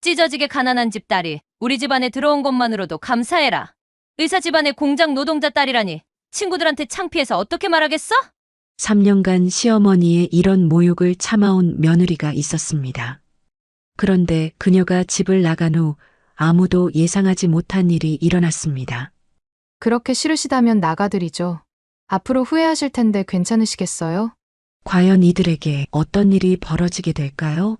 찢어지게 가난한 집 딸이 우리 집안에 들어온 것만으로도 감사해라. 의사 집안의 공장 노동자 딸이라니 친구들한테 창피해서 어떻게 말하겠어? 3년간 시어머니의 이런 모욕을 참아온 며느리가 있었습니다. 그런데 그녀가 집을 나간 후 아무도 예상하지 못한 일이 일어났습니다. 그렇게 싫으시다면 나가드리죠. 앞으로 후회하실 텐데 괜찮으시겠어요? 과연 이들에게 어떤 일이 벌어지게 될까요?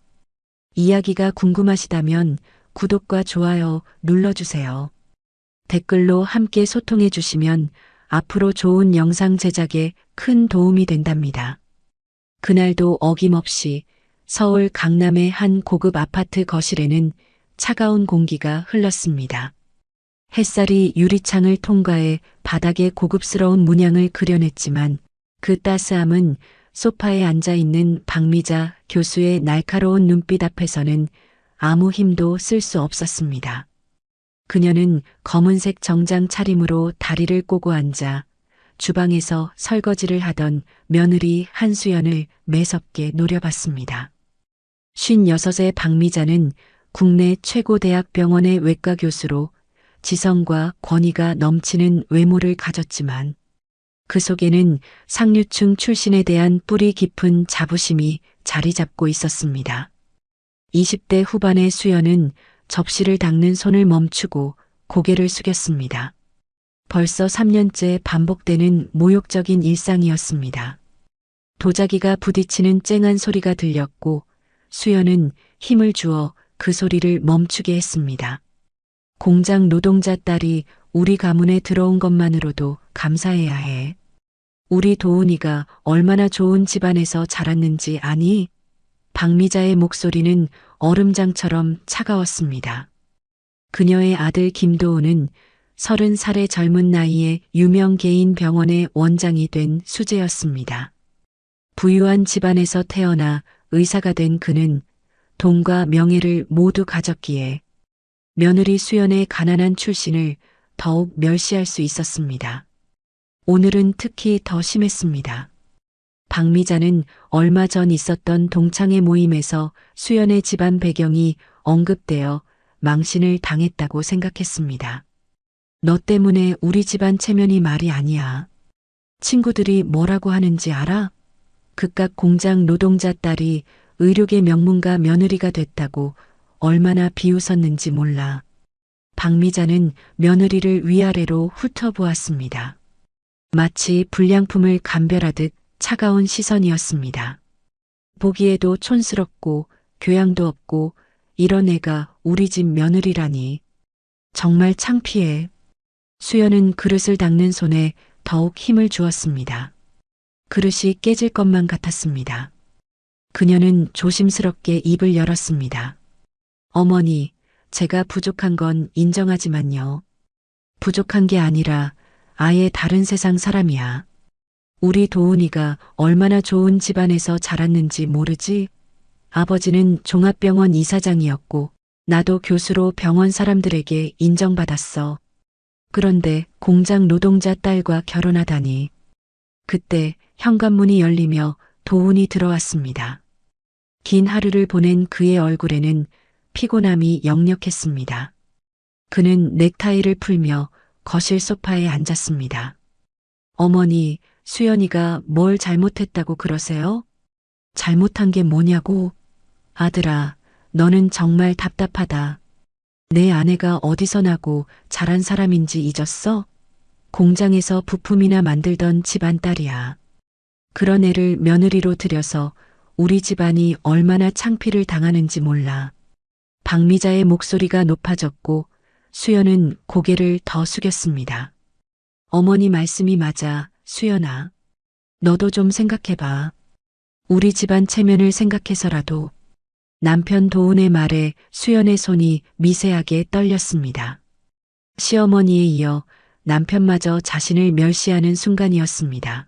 이야기가 궁금하시다면 구독과 좋아요 눌러주세요. 댓글로 함께 소통해 주시면 앞으로 좋은 영상 제작에 큰 도움이 된답니다. 그날도 어김없이 서울 강남의 한 고급 아파트 거실에는 차가운 공기가 흘렀습니다. 햇살이 유리창을 통과해 바닥에 고급스러운 문양을 그려냈지만 그 따스함은 소파에 앉아 있는 박미자 교수의 날카로운 눈빛 앞에서는 아무 힘도 쓸 수 없었습니다. 그녀는 검은색 정장 차림으로 다리를 꼬고 앉아 주방에서 설거지를 하던 며느리 한수연을 매섭게 노려봤습니다. 56의 박미자는 국내 최고 대학병원의 외과 교수로 지성과 권위가 넘치는 외모를 가졌지만 그 속에는 상류층 출신에 대한 뿌리 깊은 자부심이 자리 잡고 있었습니다. 20대 후반의 수연은 접시를 닦는 손을 멈추고 고개를 숙였습니다. 벌써 3년째 반복되는 모욕적인 일상이었습니다. 도자기가 부딪히는 쨍한 소리가 들렸고 수연은 힘을 주어 그 소리를 멈추게 했습니다. 공장 노동자 딸이 우리 가문에 들어온 것만으로도 감사해야 해. 우리 도훈이가 얼마나 좋은 집안에서 자랐는지 아니? 박미자의 목소리는 얼음장처럼 차가웠습니다. 그녀의 아들 김도훈은 30살의 젊은 나이에 유명 개인 병원의 원장이 된 수재였습니다. 부유한 집안에서 태어나 의사가 된 그는 돈과 명예를 모두 가졌기에 며느리 수연의 가난한 출신을 더욱 멸시할 수 있었습니다. 오늘은 특히 더 심했습니다. 박미자는 얼마 전 있었던 동창회 모임에서 수연의 집안 배경이 언급되어 망신을 당했다고 생각했습니다. 너 때문에 우리 집안 체면이 말이 아니야. 친구들이 뭐라고 하는지 알아? 그깟 공장 노동자 딸이 의료계 명문가 며느리가 됐다고 얼마나 비웃었는지 몰라. 박미자는 며느리를 위아래로 훑어보았습니다. 마치 불량품을 감별하듯 차가운 시선이었습니다. 보기에도 촌스럽고 교양도 없고 이런 애가 우리 집 며느리라니. 정말 창피해. 수연은 그릇을 닦는 손에 더욱 힘을 주었습니다. 그릇이 깨질 것만 같았습니다. 그녀는 조심스럽게 입을 열었습니다. 어머니, 제가 부족한 건 인정하지만요. 부족한 게 아니라 아예 다른 세상 사람이야. 우리 도훈이가 얼마나 좋은 집안에서 자랐는지 모르지? 아버지는 종합병원 이사장이었고 나도 교수로 병원 사람들에게 인정받았어. 그런데 공장 노동자 딸과 결혼하다니. 그때 현관문이 열리며 도훈이 들어왔습니다. 긴 하루를 보낸 그의 얼굴에는 피곤함이 역력했습니다. 그는 넥타이를 풀며 거실 소파에 앉았습니다. 어머니, 수연이가 뭘 잘못했다고 그러세요? 잘못한 게 뭐냐고? 아들아, 너는 정말 답답하다. 내 아내가 어디서 나고 자란 사람인지 잊었어? 공장에서 부품이나 만들던 집안 딸이야. 그런 애를 며느리로 들여서 우리 집안이 얼마나 창피를 당하는지 몰라. 박미자의 목소리가 높아졌고 수연은 고개를 더 숙였습니다. 어머니 말씀이 맞아, 수연아. 너도 좀 생각해봐. 우리 집안 체면을 생각해서라도. 남편 도훈의 말에 수연의 손이 미세하게 떨렸습니다. 시어머니에 이어 남편마저 자신을 멸시하는 순간이었습니다.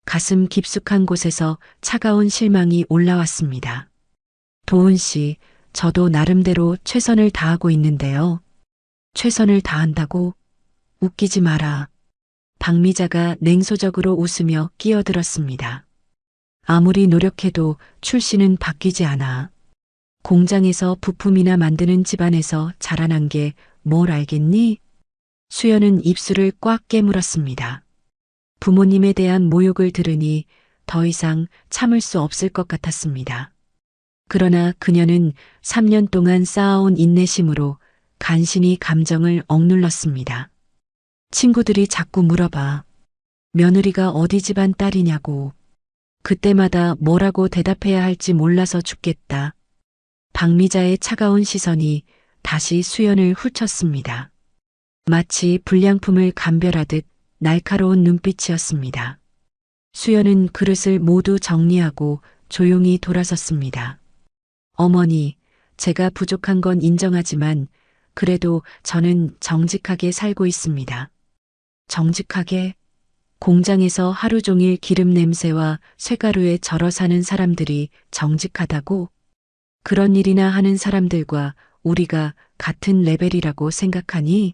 가슴 깊숙한 곳에서 차가운 실망이 올라왔습니다. 도훈 씨, 저도 나름대로 최선을 다하고 있는데요. 최선을 다한다고? 웃기지 마라. 박미자가 냉소적으로 웃으며 끼어들었습니다. 아무리 노력해도 출신은 바뀌지 않아. 공장에서 부품이나 만드는 집안에서 자라난 게 뭘 알겠니? 수연은 입술을 꽉 깨물었습니다. 부모님에 대한 모욕을 들으니 더 이상 참을 수 없을 것 같았습니다. 그러나 그녀는 3년 동안 쌓아온 인내심으로 간신히 감정을 억눌렀습니다. 친구들이 자꾸 물어봐. 며느리가 어디 집안 딸이냐고. 그때마다 뭐라고 대답해야 할지 몰라서 죽겠다. 박미자의 차가운 시선이 다시 수연을 훑쳤습니다. 마치 불량품을 감별하듯 날카로운 눈빛이었습니다. 수연은 그릇을 모두 정리하고 조용히 돌아섰습니다. 어머니, 제가 부족한 건 인정하지만 그래도 저는 정직하게 살고 있습니다. 정직하게? 공장에서 하루 종일 기름 냄새와 쇠가루에 절어 사는 사람들이 정직하다고? 그런 일이나 하는 사람들과 우리가 같은 레벨이라고 생각하니?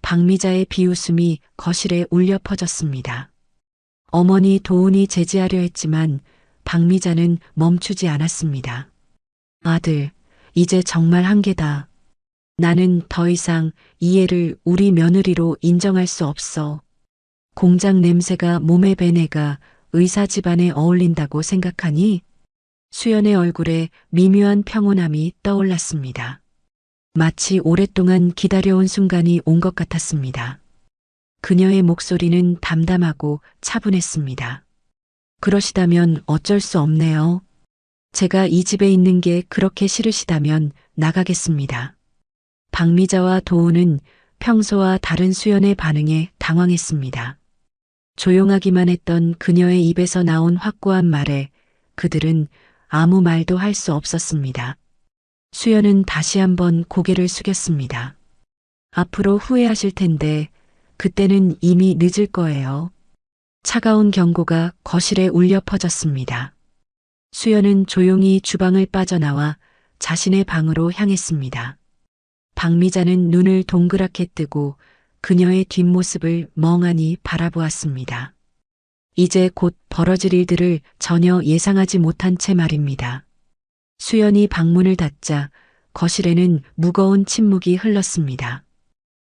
박미자의 비웃음이 거실에 울려 퍼졌습니다. 어머니 도훈이 제지하려 했지만 박미자는 멈추지 않았습니다. 아들, 이제 정말 한계다. 나는 더 이상 이 애를 우리 며느리로 인정할 수 없어. 공장 냄새가 몸에 밴 애가 의사 집안에 어울린다고 생각하니? 수연의 얼굴에 미묘한 평온함이 떠올랐습니다. 마치 오랫동안 기다려온 순간이 온 것 같았습니다. 그녀의 목소리는 담담하고 차분했습니다. 그러시다면 어쩔 수 없네요. 제가 이 집에 있는 게 그렇게 싫으시다면 나가겠습니다. 박미자와 도훈은 평소와 다른 수연의 반응에 당황했습니다. 조용하기만 했던 그녀의 입에서 나온 확고한 말에 그들은 아무 말도 할 수 없었습니다. 수연은 다시 한번 고개를 숙였습니다. 앞으로 후회하실 텐데 그때는 이미 늦을 거예요. 차가운 경고가 거실에 울려 퍼졌습니다. 수연은 조용히 주방을 빠져나와 자신의 방으로 향했습니다. 박미자는 눈을 동그랗게 뜨고 그녀의 뒷모습을 멍하니 바라보았습니다. 이제 곧 벌어질 일들을 전혀 예상하지 못한 채 말입니다. 수연이 방문을 닫자 거실에는 무거운 침묵이 흘렀습니다.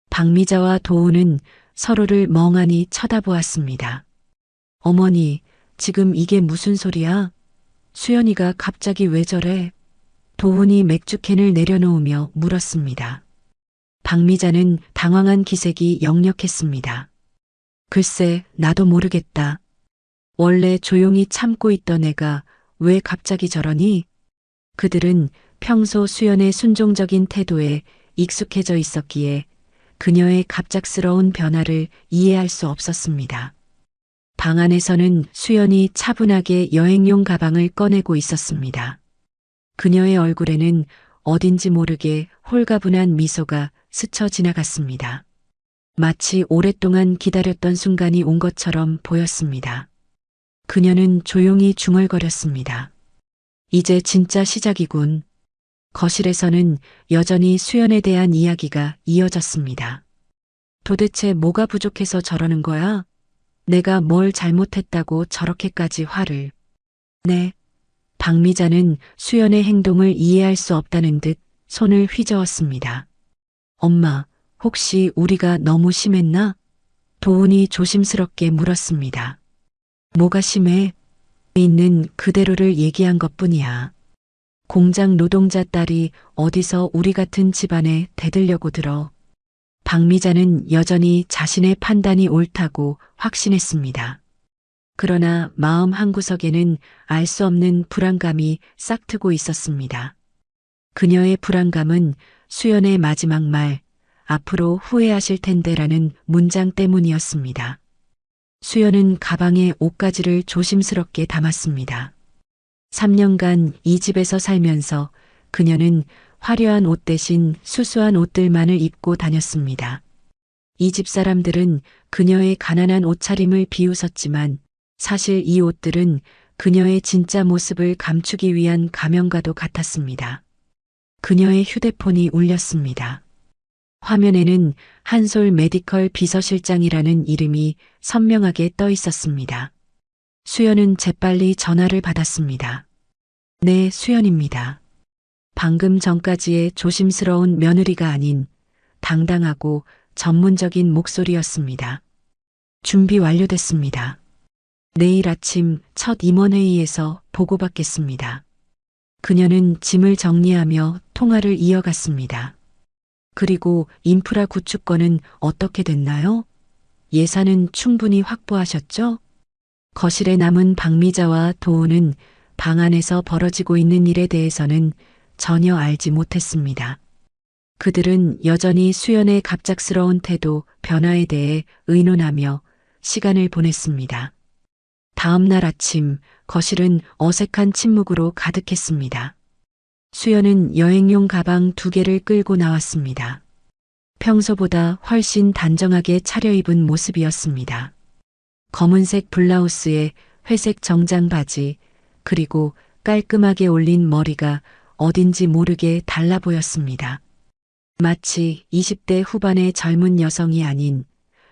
박미자와 도훈은 서로를 멍하니 쳐다보았습니다. 어머니, 지금 이게 무슨 소리야? 수연이가 갑자기 왜 저래? 도훈이 맥주캔을 내려놓으며 물었습니다. 박미자는 당황한 기색이 역력했습니다. 글쎄, 나도 모르겠다. 원래 조용히 참고 있던 애가 왜 갑자기 저러니? 그들은 평소 수연의 순종적인 태도에 익숙해져 있었기에 그녀의 갑작스러운 변화를 이해할 수 없었습니다. 방 안에서는 수연이 차분하게 여행용 가방을 꺼내고 있었습니다. 그녀의 얼굴에는 어딘지 모르게 홀가분한 미소가 스쳐 지나갔습니다. 마치 오랫동안 기다렸던 순간이 온 것처럼 보였습니다. 그녀는 조용히 중얼거렸습니다. 이제 진짜 시작이군. 거실에서는 여전히 수연에 대한 이야기가 이어졌습니다. 도대체 뭐가 부족해서 저러는 거야? 내가 뭘 잘못했다고 저렇게까지 화를. 네. 박미자는 수연의 행동을 이해할 수 없다는 듯 손을 휘저었습니다. 엄마, 혹시 우리가 너무 심했나? 도훈이 조심스럽게 물었습니다. 뭐가 심해? 있는 그대로를 얘기한 것뿐이야. 공장 노동자 딸이 어디서 우리 같은 집안에 대들려고 들어. 박미자는 여전히 자신의 판단이 옳다고 확신했습니다. 그러나 마음 한구석에는 알 수 없는 불안감이 싹트고 있었습니다. 그녀의 불안감은 수연의 마지막 말, 앞으로 후회하실 텐데라는 문장 때문이었습니다. 수연은 가방에 옷가지를 조심스럽게 담았습니다. 3년간 이 집에서 살면서 그녀는 화려한 옷 대신 수수한 옷들만을 입고 다녔습니다. 이 집 사람들은 그녀의 가난한 옷차림을 비웃었지만 사실 이 옷들은 그녀의 진짜 모습을 감추기 위한 가면과도 같았습니다. 그녀의 휴대폰이 울렸습니다. 화면에는 한솔 메디컬 비서실장이라는 이름이 선명하게 떠 있었습니다. 수연은 재빨리 전화를 받았습니다. 네, 수연입니다. 방금 전까지의 조심스러운 며느리가 아닌 당당하고 전문적인 목소리였습니다. 준비 완료됐습니다. 내일 아침 첫 임원회의에서 보고받겠습니다. 그녀는 짐을 정리하며 통화를 이어갔습니다. 그리고 인프라 구축건은 어떻게 됐나요? 예산은 충분히 확보하셨죠? 거실에 남은 박미자와 도우는 방 안에서 벌어지고 있는 일에 대해서는 전혀 알지 못했습니다. 그들은 여전히 수연의 갑작스러운 태도, 변화에 대해 의논하며 시간을 보냈습니다. 다음 날 아침 거실은 어색한 침묵으로 가득했습니다. 수연은 여행용 가방 2개를 끌고 나왔습니다. 평소보다 훨씬 단정하게 차려입은 모습이었습니다. 검은색 블라우스에 회색 정장 바지, 그리고 깔끔하게 올린 머리가 어딘지 모르게 달라 보였습니다. 마치 20대 후반의 젊은 여성이 아닌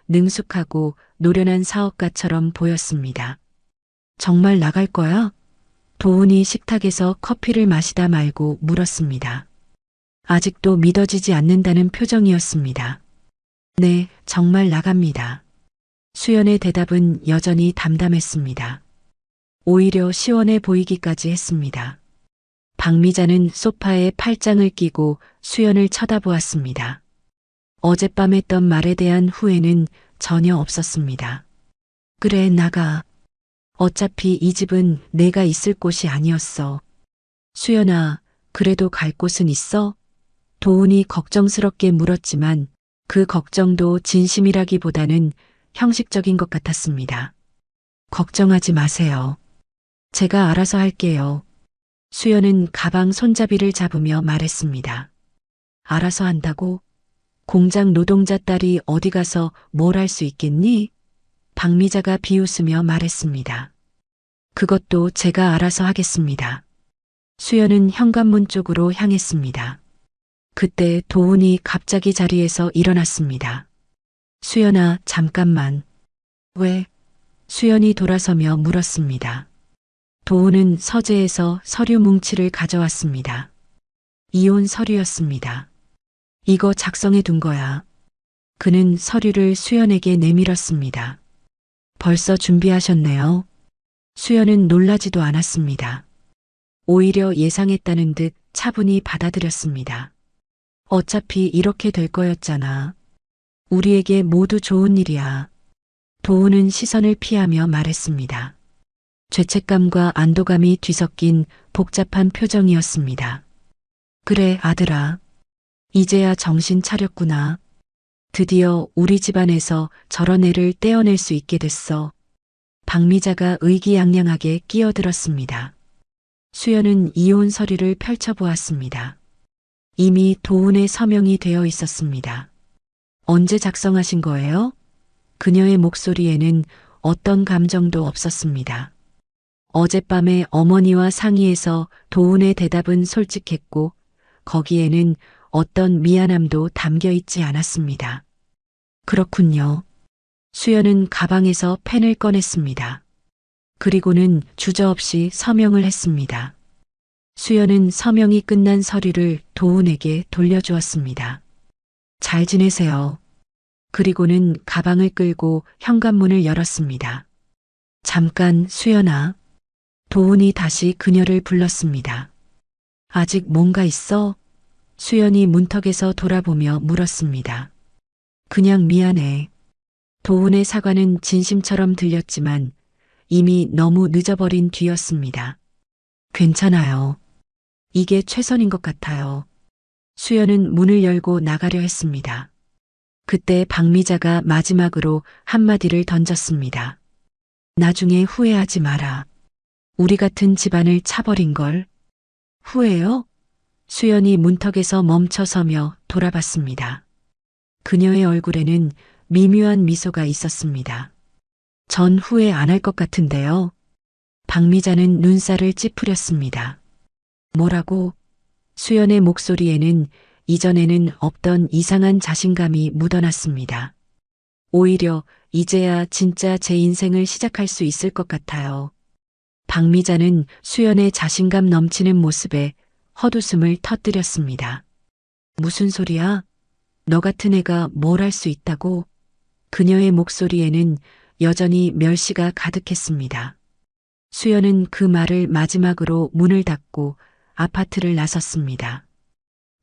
능숙하고 노련한 사업가처럼 보였습니다. 정말 나갈 거야? 도훈이 식탁에서 커피를 마시다 말고 물었습니다. 아직도 믿어지지 않는다는 표정이었습니다. 네, 정말 나갑니다. 수연의 대답은 여전히 담담했습니다. 오히려 시원해 보이기까지 했습니다. 박미자는 소파에 팔짱을 끼고 수연을 쳐다보았습니다. 어젯밤 했던 말에 대한 후회는 전혀 없었습니다. 그래, 나가. 어차피 이 집은 내가 있을 곳이 아니었어. 수연아, 그래도 갈 곳은 있어? 도훈이 걱정스럽게 물었지만 그 걱정도 진심이라기보다는 형식적인 것 같았습니다. 걱정하지 마세요. 제가 알아서 할게요. 수연은 가방 손잡이를 잡으며 말했습니다. 알아서 한다고? 공장 노동자 딸이 어디 가서 뭘 할 수 있겠니? 박미자가 비웃으며 말했습니다. 그것도 제가 알아서 하겠습니다. 수연은 현관문 쪽으로 향했습니다. 그때 도훈이 갑자기 자리에서 일어났습니다. 수연아, 잠깐만. 왜? 수연이 돌아서며 물었습니다. 도훈은 서재에서 서류 뭉치를 가져왔습니다. 이혼 서류였습니다. 이거 작성해 둔 거야. 그는 서류를 수연에게 내밀었습니다. 벌써 준비하셨네요. 수연은 놀라지도 않았습니다. 오히려 예상했다는 듯 차분히 받아들였습니다. 어차피 이렇게 될 거였잖아. 우리에게 모두 좋은 일이야. 도훈은 시선을 피하며 말했습니다. 죄책감과 안도감이 뒤섞인 복잡한 표정이었습니다. 그래, 아들아. 이제야 정신 차렸구나. 드디어 우리 집안에서 저런 애를 떼어낼 수 있게 됐어. 박미자가 의기양양하게 끼어들었습니다. 수연은 이혼 서류를 펼쳐보았습니다. 이미 도훈의 서명이 되어 있었습니다. 언제 작성하신 거예요? 그녀의 목소리에는 어떤 감정도 없었습니다. 어젯밤에 어머니와 상의해서 도훈의 대답은 솔직했고 거기에는 어떤 미안함도 담겨 있지 않았습니다. 그렇군요. 수연은 가방에서 펜을 꺼냈습니다. 그리고는 주저없이 서명을 했습니다. 수연은 서명이 끝난 서류를 도훈에게 돌려주었습니다. 잘 지내세요. 그리고는 가방을 끌고 현관문을 열었습니다. 잠깐, 수연아. 도훈이 다시 그녀를 불렀습니다. 아직 뭔가 있어? 수연이 문턱에서 돌아보며 물었습니다. 그냥 미안해. 도훈의 사과는 진심처럼 들렸지만 이미 너무 늦어버린 뒤였습니다. 괜찮아요. 이게 최선인 것 같아요. 수연은 문을 열고 나가려 했습니다. 그때 박미자가 마지막으로 한마디를 던졌습니다. 나중에 후회하지 마라. 우리 같은 집안을 차버린 걸. 후회요? 수연이 문턱에서 멈춰서며 돌아봤습니다. 그녀의 얼굴에는 미묘한 미소가 있었습니다. 전 후회 안 할 것 같은데요. 박미자는 눈살을 찌푸렸습니다. 뭐라고? 수연의 목소리에는 이전에는 없던 이상한 자신감이 묻어났습니다. 오히려 이제야 진짜 제 인생을 시작할 수 있을 것 같아요. 박미자는 수연의 자신감 넘치는 모습에 헛웃음을 터뜨렸습니다. 무슨 소리야? 너 같은 애가 뭘 할 수 있다고? 그녀의 목소리에는 여전히 멸시가 가득했습니다. 수연은 그 말을 마지막으로 문을 닫고 아파트를 나섰습니다.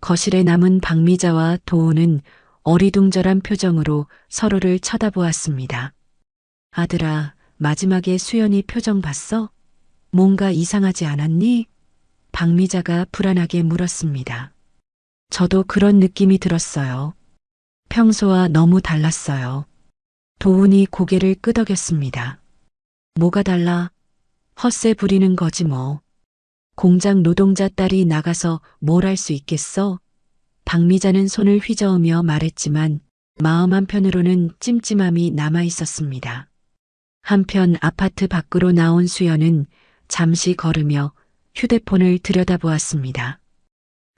거실에 남은 박미자와 도우는 어리둥절한 표정으로 서로를 쳐다보았습니다. 아들아, 마지막에 수연이 표정 봤어? 뭔가 이상하지 않았니? 박미자가 불안하게 물었습니다. 저도 그런 느낌이 들었어요. 평소와 너무 달랐어요. 도훈이 고개를 끄덕였습니다. 뭐가 달라? 헛새 부리는 거지 뭐. 공장 노동자 딸이 나가서 뭘 할 수 있겠어? 박미자는 손을 휘저으며 말했지만 마음 한편으로는 찜찜함이 남아 있었습니다. 한편 아파트 밖으로 나온 수연은 잠시 걸으며 휴대폰을 들여다보았습니다.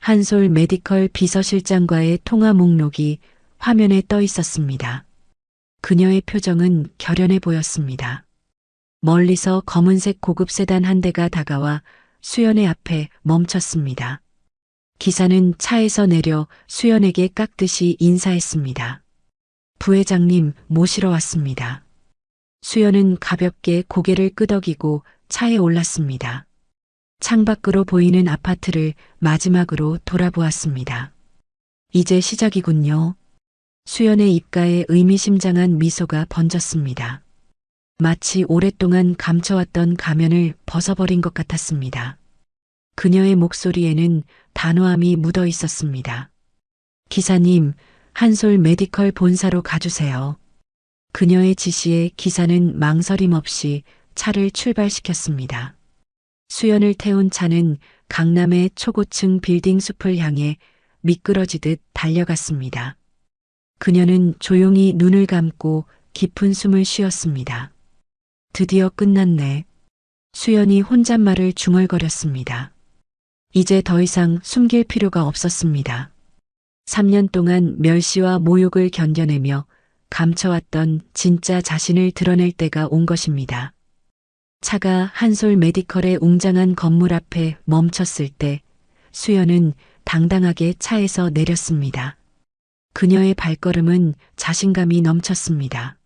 한솔 메디컬 비서실장과의 통화 목록이 화면에 떠 있었습니다. 그녀의 표정은 결연해 보였습니다. 멀리서 검은색 고급 세단 한 대가 다가와 수연의 앞에 멈췄습니다. 기사는 차에서 내려 수연에게 깍듯이 인사했습니다. 부회장님 모시러 왔습니다. 수연은 가볍게 고개를 끄덕이고 차에 올랐습니다. 창밖으로 보이는 아파트를 마지막으로 돌아보았습니다. 이제 시작이군요. 수연의 입가에 의미심장한 미소가 번졌습니다. 마치 오랫동안 감춰왔던 가면을 벗어버린 것 같았습니다. 그녀의 목소리에는 단호함이 묻어 있었습니다. 기사님, 한솔 메디컬 본사로 가주세요. 그녀의 지시에 기사는 망설임 없이 차를 출발시켰습니다. 수연을 태운 차는 강남의 초고층 빌딩 숲을 향해 미끄러지듯 달려갔습니다. 그녀는 조용히 눈을 감고 깊은 숨을 쉬었습니다. 드디어 끝났네. 수연이 혼잣말을 중얼거렸습니다. 이제 더 이상 숨길 필요가 없었습니다. 3년 동안 멸시와 모욕을 견뎌내며 감춰왔던 진짜 자신을 드러낼 때가 온 것입니다. 차가 한솔 메디컬의 웅장한 건물 앞에 멈췄을 때 수연은 당당하게 차에서 내렸습니다. 그녀의 발걸음은 자신감이 넘쳤습니다.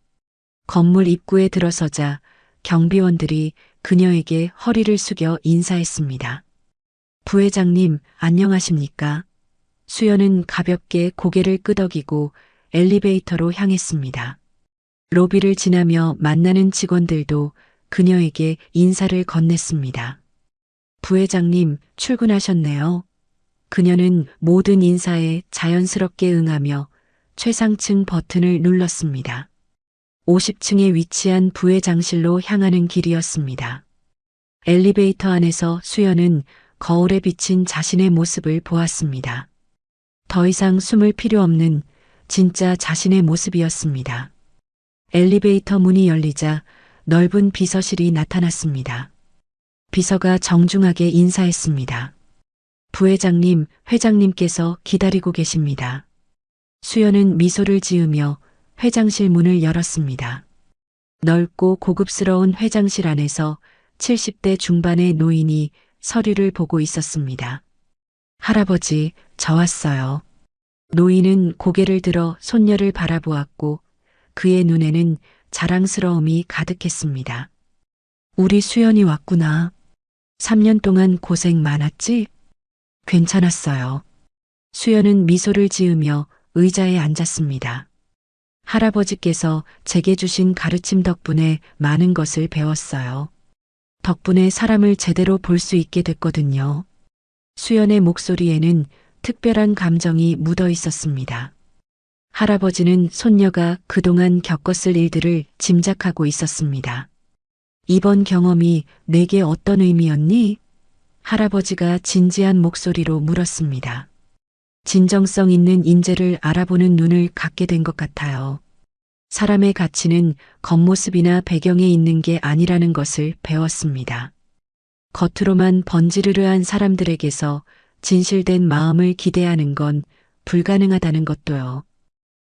건물 입구에 들어서자 경비원들이 그녀에게 허리를 숙여 인사했습니다. 부회장님, 안녕하십니까? 수연은 가볍게 고개를 끄덕이고 엘리베이터로 향했습니다. 로비를 지나며 만나는 직원들도 그녀에게 인사를 건넸습니다. 부회장님, 출근하셨네요. 그녀는 모든 인사에 자연스럽게 응하며 최상층 버튼을 눌렀습니다. 50층에 위치한 부회장실로 향하는 길이었습니다. 엘리베이터 안에서 수연은 거울에 비친 자신의 모습을 보았습니다. 더 이상 숨을 필요 없는 진짜 자신의 모습이었습니다. 엘리베이터 문이 열리자 넓은 비서실이 나타났습니다. 비서가 정중하게 인사했습니다. 부회장님, 회장님께서 기다리고 계십니다. 수연은 미소를 지으며 회장실 문을 열었습니다. 넓고 고급스러운 회장실 안에서 70대 중반의 노인이 서류를 보고 있었습니다. 할아버지, 저 왔어요. 노인은 고개를 들어 손녀를 바라보았고 그의 눈에는 자랑스러움이 가득했습니다. 우리 수연이 왔구나. 3년 동안 고생 많았지? 괜찮았어요. 수연은 미소를 지으며 의자에 앉았습니다. 할아버지께서 제게 주신 가르침 덕분에 많은 것을 배웠어요. 덕분에 사람을 제대로 볼 수 있게 됐거든요. 수연의 목소리에는 특별한 감정이 묻어 있었습니다. 할아버지는 손녀가 그동안 겪었을 일들을 짐작하고 있었습니다. 이번 경험이 내게 어떤 의미였니? 할아버지가 진지한 목소리로 물었습니다. 진정성 있는 인재를 알아보는 눈을 갖게 된 것 같아요. 사람의 가치는 겉모습이나 배경에 있는 게 아니라는 것을 배웠습니다. 겉으로만 번지르르한 사람들에게서 진실된 마음을 기대하는 건 불가능하다는 것도요.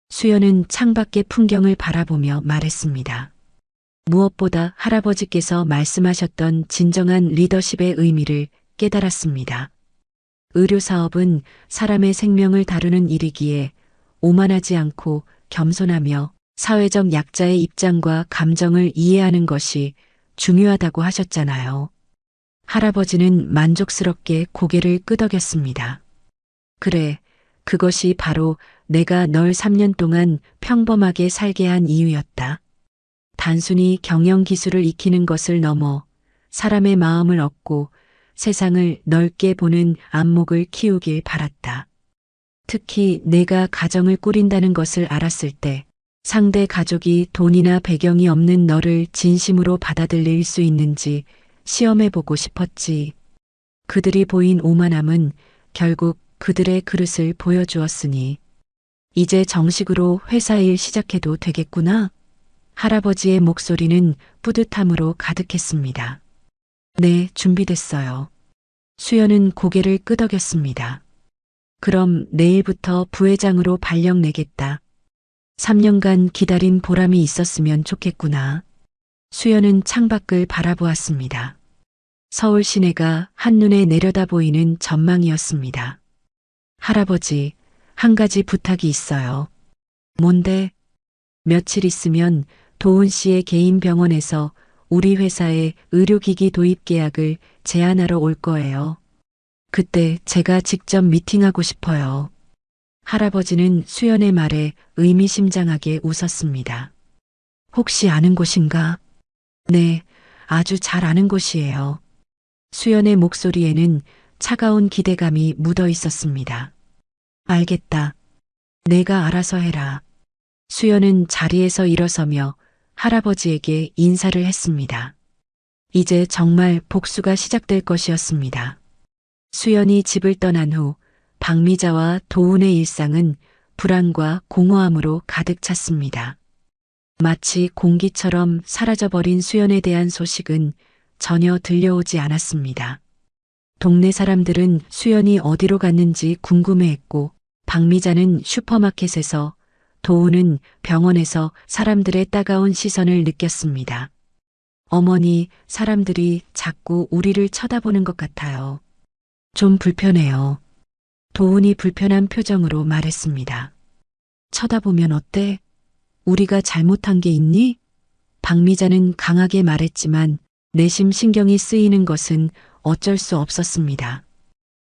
수연은 창밖의 풍경을 바라보며 말했습니다. 무엇보다 할아버지께서 말씀하셨던 진정한 리더십의 의미를 깨달았습니다. 의료사업은 사람의 생명을 다루는 일이기에 오만하지 않고 겸손하며 사회적 약자의 입장과 감정을 이해하는 것이 중요하다고 하셨잖아요. 할아버지는 만족스럽게 고개를 끄덕였습니다. 그래, 그것이 바로 내가 널 3년 동안 평범하게 살게 한 이유였다. 단순히 경영 기술을 익히는 것을 넘어 사람의 마음을 얻고 세상을 넓게 보는 안목을 키우길 바랐다. 특히 내가 가정을 꾸린다는 것을 알았을 때 상대 가족이 돈이나 배경이 없는 너를 진심으로 받아들일 수 있는지 시험해보고 싶었지. 그들이 보인 오만함은 결국 그들의 그릇을 보여주었으니 이제 정식으로 회사 일 시작해도 되겠구나. 할아버지의 목소리는 뿌듯함으로 가득했습니다. 네, 준비됐어요. 수연은 고개를 끄덕였습니다. 그럼 내일부터 부회장으로 발령 내겠다. 3년간 기다린 보람이 있었으면 좋겠구나. 수연은 창밖을 바라보았습니다. 서울 시내가 한눈에 내려다 보이는 전망이었습니다. 할아버지, 한 가지 부탁이 있어요. 뭔데? 며칠 있으면 도훈 씨의 개인 병원에서 우리 회사에 의료기기 도입 계약을 제안하러 올 거예요. 그때 제가 직접 미팅하고 싶어요. 할아버지는 수연의 말에 의미심장하게 웃었습니다. 혹시 아는 곳인가? 네, 아주 잘 아는 곳이에요. 수연의 목소리에는 차가운 기대감이 묻어 있었습니다. 알겠다. 내가 알아서 해라. 수연은 자리에서 일어서며 할아버지에게 인사를 했습니다. 이제 정말 복수가 시작될 것이었습니다. 수연이 집을 떠난 후 박미자와 도훈의 일상은 불안과 공허함으로 가득 찼습니다. 마치 공기처럼 사라져버린 수연에 대한 소식은 전혀 들려오지 않았습니다. 동네 사람들은 수연이 어디로 갔는지 궁금해했고 박미자는 슈퍼마켓에서, 도훈은 병원에서 사람들의 따가운 시선을 느꼈습니다. 어머니, 사람들이 자꾸 우리를 쳐다보는 것 같아요. 좀 불편해요. 도훈이 불편한 표정으로 말했습니다. 쳐다보면 어때? 우리가 잘못한 게 있니? 박미자는 강하게 말했지만 내심 신경이 쓰이는 것은 어쩔 수 없었습니다.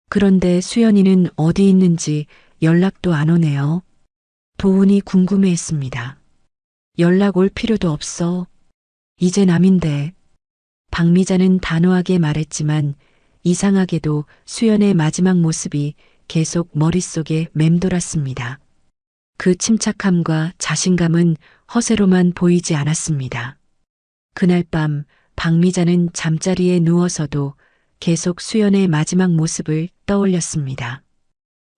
그런데 수연이는 어디 있는지 연락도 안 오네요. 도훈이 궁금해했습니다. 연락 올 필요도 없어. 이제 남인데. 박미자는 단호하게 말했지만 이상하게도 수연의 마지막 모습이 계속 머릿속에 맴돌았습니다. 그 침착함과 자신감은 허세로만 보이지 않았습니다. 그날 밤 박미자는 잠자리에 누워서도 계속 수연의 마지막 모습을 떠올렸습니다.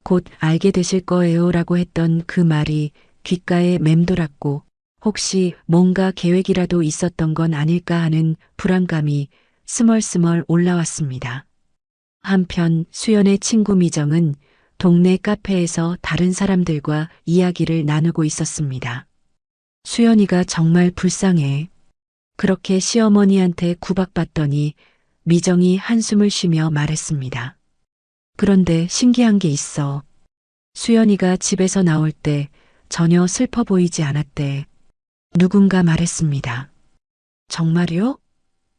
곧 알게 되실 거예요 라고 했던 그 말이 귓가에 맴돌았고 혹시 뭔가 계획이라도 있었던 건 아닐까 하는 불안감이 스멀스멀 올라왔습니다. 한편 수연의 친구 미정은 동네 카페에서 다른 사람들과 이야기를 나누고 있었습니다. 수연이가 정말 불쌍해. 그렇게 시어머니한테 구박받더니 미정이 한숨을 쉬며 말했습니다. 그런데 신기한 게 있어. 수연이가 집에서 나올 때 전혀 슬퍼 보이지 않았대. 누군가 말했습니다. 정말요?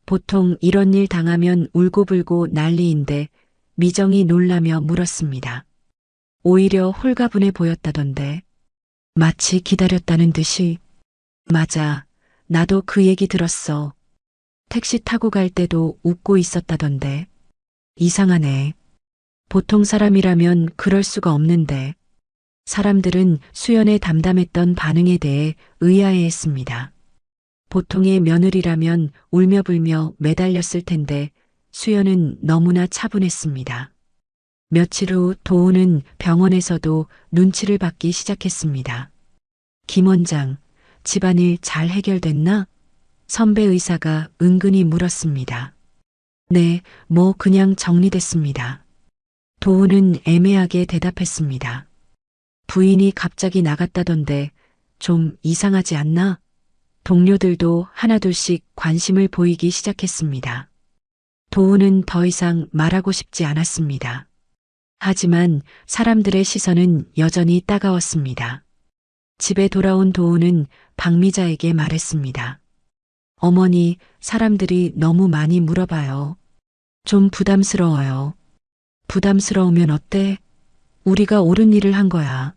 보통 이런 일 당하면 울고불고 난리인데 미정이 놀라며 물었습니다. 오히려 홀가분해 보였다던데. 마치 기다렸다는 듯이. 맞아. 나도 그 얘기 들었어. 택시 타고 갈 때도 웃고 있었다던데. 이상하네. 보통 사람이라면 그럴 수가 없는데. 사람들은 수연의 담담했던 반응에 대해 의아해했습니다. 보통의 며느리라면 울며불며 매달렸을 텐데 수연은 너무나 차분했습니다. 며칠 후 도훈은 병원에서도 눈치를 받기 시작했습니다. 김 원장, 집안일 잘 해결됐나? 선배 의사가 은근히 물었습니다. 네, 뭐 그냥 정리됐습니다. 도훈은 애매하게 대답했습니다. 부인이 갑자기 나갔다던데 좀 이상하지 않나? 동료들도 하나둘씩 관심을 보이기 시작했습니다. 도훈은 더 이상 말하고 싶지 않았습니다. 하지만 사람들의 시선은 여전히 따가웠습니다. 집에 돌아온 도우는 박미자에게 말했습니다. 어머니, 사람들이 너무 많이 물어봐요. 좀 부담스러워요. 부담스러우면 어때? 우리가 옳은 일을 한 거야.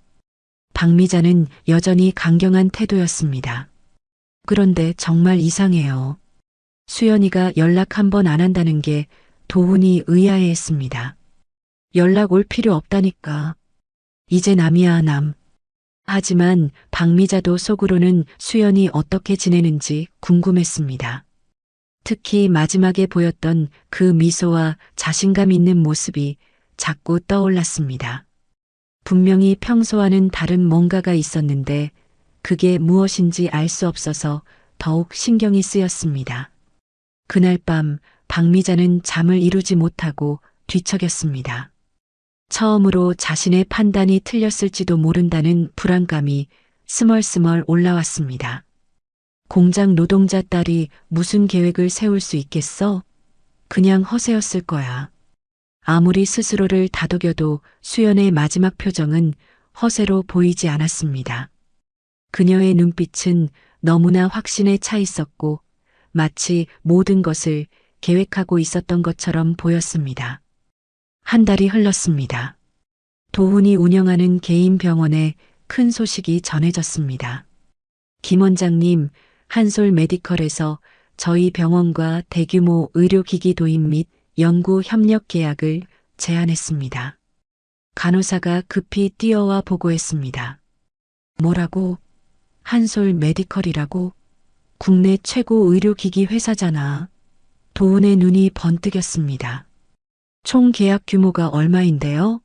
박미자는 여전히 강경한 태도였습니다. 그런데 정말 이상해요. 수연이가 연락 한 번 안 한다는 게 도훈이 의아해했습니다. 연락 올 필요 없다니까. 이제 남이야 남. 하지만 박미자도 속으로는 수연이 어떻게 지내는지 궁금했습니다. 특히 마지막에 보였던 그 미소와 자신감 있는 모습이 자꾸 떠올랐습니다. 분명히 평소와는 다른 뭔가가 있었는데 그게 무엇인지 알 수 없어서 더욱 신경이 쓰였습니다. 그날 밤 박미자는 잠을 이루지 못하고 뒤척였습니다. 처음으로 자신의 판단이 틀렸을지도 모른다는 불안감이 스멀스멀 올라왔습니다. 공장 노동자 딸이 무슨 계획을 세울 수 있겠어? 그냥 허세였을 거야. 아무리 스스로를 다독여도 수연의 마지막 표정은 허세로 보이지 않았습니다. 그녀의 눈빛은 너무나 확신에 차 있었고 마치 모든 것을 계획하고 있었던 것처럼 보였습니다. 한 달이 흘렀습니다. 도훈이 운영하는 개인 병원에 큰 소식이 전해졌습니다. 김 원장님, 한솔 메디컬에서 저희 병원과 대규모 의료기기 도입 및 연구 협력 계약을 제안했습니다. 간호사가 급히 뛰어와 보고했습니다. 뭐라고? 한솔 메디컬이라고? 국내 최고 의료기기 회사잖아. 도훈의 눈이 번뜩였습니다. 총 계약 규모가 얼마인데요?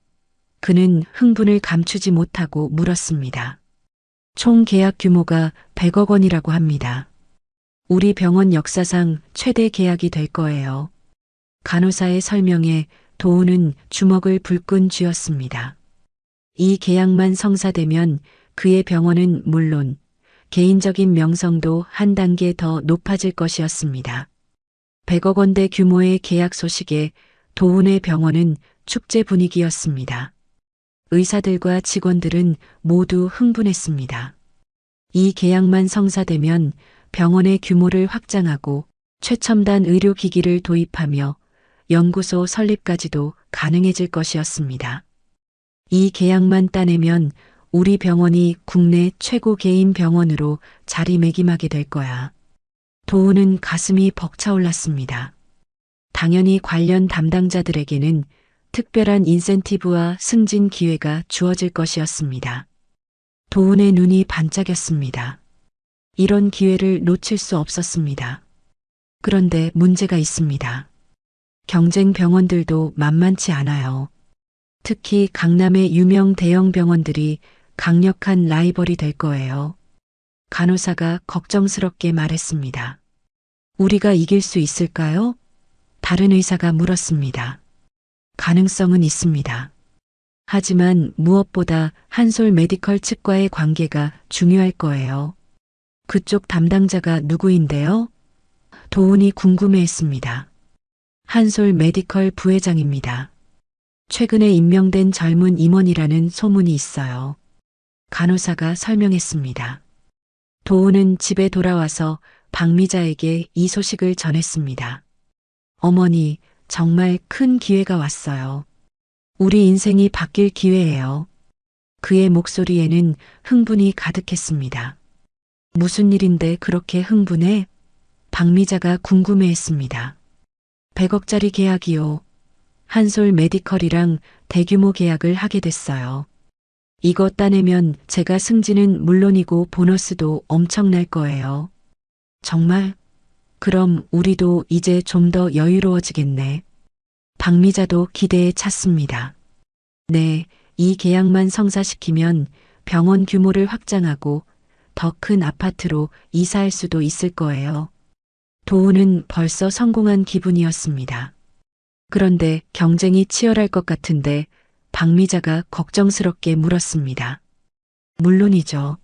그는 흥분을 감추지 못하고 물었습니다. 총 계약 규모가 100억 원이라고 합니다. 우리 병원 역사상 최대 계약이 될 거예요. 간호사의 설명에 도훈은 주먹을 불끈 쥐었습니다. 이 계약만 성사되면 그의 병원은 물론 개인적인 명성도 한 단계 더 높아질 것이었습니다. 100억 원대 규모의 계약 소식에 도훈의 병원은 축제 분위기였습니다. 의사들과 직원들은 모두 흥분했습니다. 이 계약만 성사되면 병원의 규모를 확장하고 최첨단 의료기기를 도입하며 연구소 설립까지도 가능해질 것이었습니다. 이 계약만 따내면 우리 병원이 국내 최고 개인 병원으로 자리매김하게 될 거야. 도훈은 가슴이 벅차올랐습니다. 당연히 관련 담당자들에게는 특별한 인센티브와 승진 기회가 주어질 것이었습니다. 도훈의 눈이 반짝였습니다. 이런 기회를 놓칠 수 없었습니다. 그런데 문제가 있습니다. 경쟁 병원들도 만만치 않아요. 특히 강남의 유명 대형 병원들이 강력한 라이벌이 될 거예요. 간호사가 걱정스럽게 말했습니다. 우리가 이길 수 있을까요? 다른 의사가 물었습니다. 가능성은 있습니다. 하지만 무엇보다 한솔 메디컬 측과의 관계가 중요할 거예요. 그쪽 담당자가 누구인데요? 도훈이 궁금해했습니다. 한솔 메디컬 부회장입니다. 최근에 임명된 젊은 임원이라는 소문이 있어요. 간호사가 설명했습니다. 도훈은 집에 돌아와서 박미자에게 이 소식을 전했습니다. 어머니, 정말 큰 기회가 왔어요. 우리 인생이 바뀔 기회예요. 그의 목소리에는 흥분이 가득했습니다. 무슨 일인데 그렇게 흥분해? 박미자가 궁금해했습니다. 100억짜리 계약이요. 한솔 메디컬이랑 대규모 계약을 하게 됐어요. 이거 따내면 제가 승진은 물론이고 보너스도 엄청날 거예요. 정말? 그럼 우리도 이제 좀 더 여유로워지겠네. 박미자도 기대에 찼습니다. 네, 이 계약만 성사시키면 병원 규모를 확장하고 더 큰 아파트로 이사할 수도 있을 거예요. 도훈은 벌써 성공한 기분이었습니다. 그런데 경쟁이 치열할 것 같은데 박미자가 걱정스럽게 물었습니다. 물론이죠.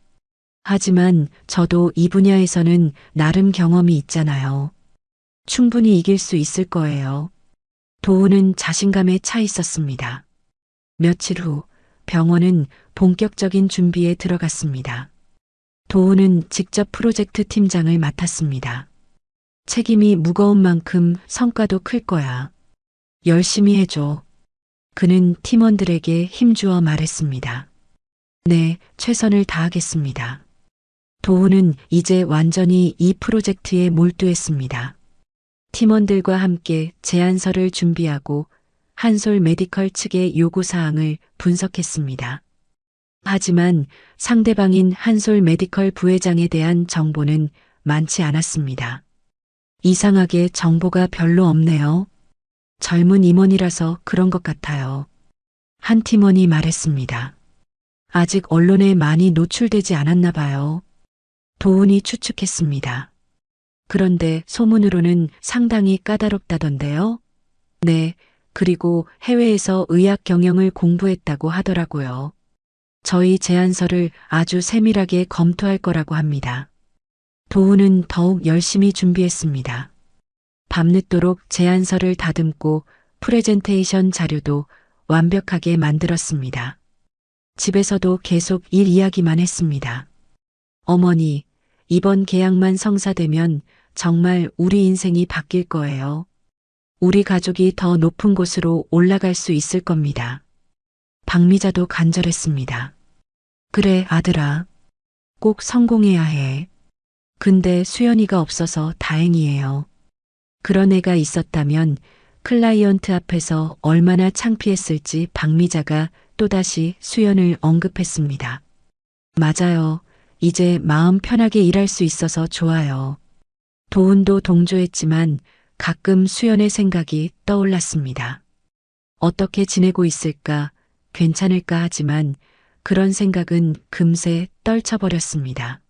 하지만 저도 이 분야에서는 나름 경험이 있잖아요. 충분히 이길 수 있을 거예요. 도훈은 자신감에 차 있었습니다. 며칠 후 병원은 본격적인 준비에 들어갔습니다. 도우는 직접 프로젝트 팀장을 맡았습니다. 책임이 무거운 만큼 성과도 클 거야. 열심히 해줘. 그는 팀원들에게 힘주어 말했습니다. 네, 최선을 다하겠습니다. 도우는 이제 완전히 이 프로젝트에 몰두했습니다. 팀원들과 함께 제안서를 준비하고 한솔 메디컬 측의 요구사항을 분석했습니다. 하지만 상대방인 한솔 메디컬 부회장에 대한 정보는 많지 않았습니다. 이상하게 정보가 별로 없네요. 젊은 임원이라서 그런 것 같아요. 한 팀원이 말했습니다. 아직 언론에 많이 노출되지 않았나 봐요. 도훈이 추측했습니다. 그런데 소문으로는 상당히 까다롭다던데요. 네, 그리고 해외에서 의학 경영을 공부했다고 하더라고요. 저희 제안서를 아주 세밀하게 검토할 거라고 합니다. 도훈은 더욱 열심히 준비했습니다. 밤늦도록 제안서를 다듬고 프레젠테이션 자료도 완벽하게 만들었습니다. 집에서도 계속 일 이야기만 했습니다. 어머니, 이번 계약만 성사되면 정말 우리 인생이 바뀔 거예요. 우리 가족이 더 높은 곳으로 올라갈 수 있을 겁니다. 박미자도 간절했습니다. 그래, 아들아. 꼭 성공해야 해. 근데 수연이가 없어서 다행이에요. 그런 애가 있었다면 클라이언트 앞에서 얼마나 창피했을지 박미자가 또다시 수연을 언급했습니다. 맞아요. 이제 마음 편하게 일할 수 있어서 좋아요. 도훈도 동조했지만 가끔 수연의 생각이 떠올랐습니다. 어떻게 지내고 있을까, 괜찮을까 하지만 그런 생각은 금세 떨쳐버렸습니다.